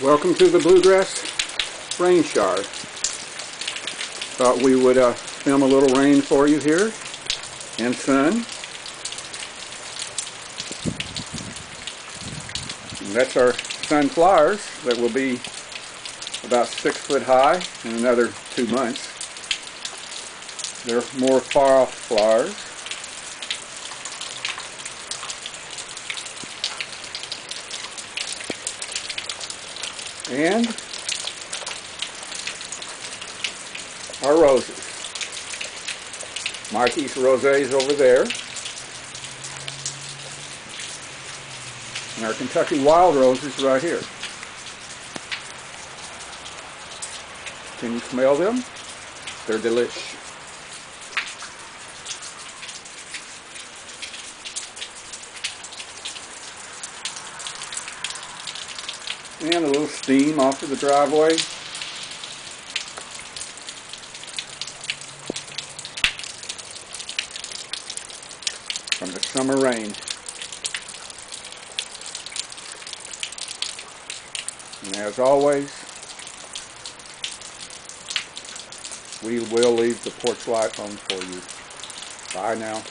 Welcome to the Bluegrass Rain Shower. Thought we would film a little rain for you here and sun. And that's our sunflowers that will be about 6 foot high in another 2 months. They're more far off flowers. And our roses. Mikey's rosés over there. And our Kentucky wild roses right here. Can you smell them? They're delish. And a little steam off of the driveway. From the summer rain. And as always, we will leave the porch light on for you. Bye now.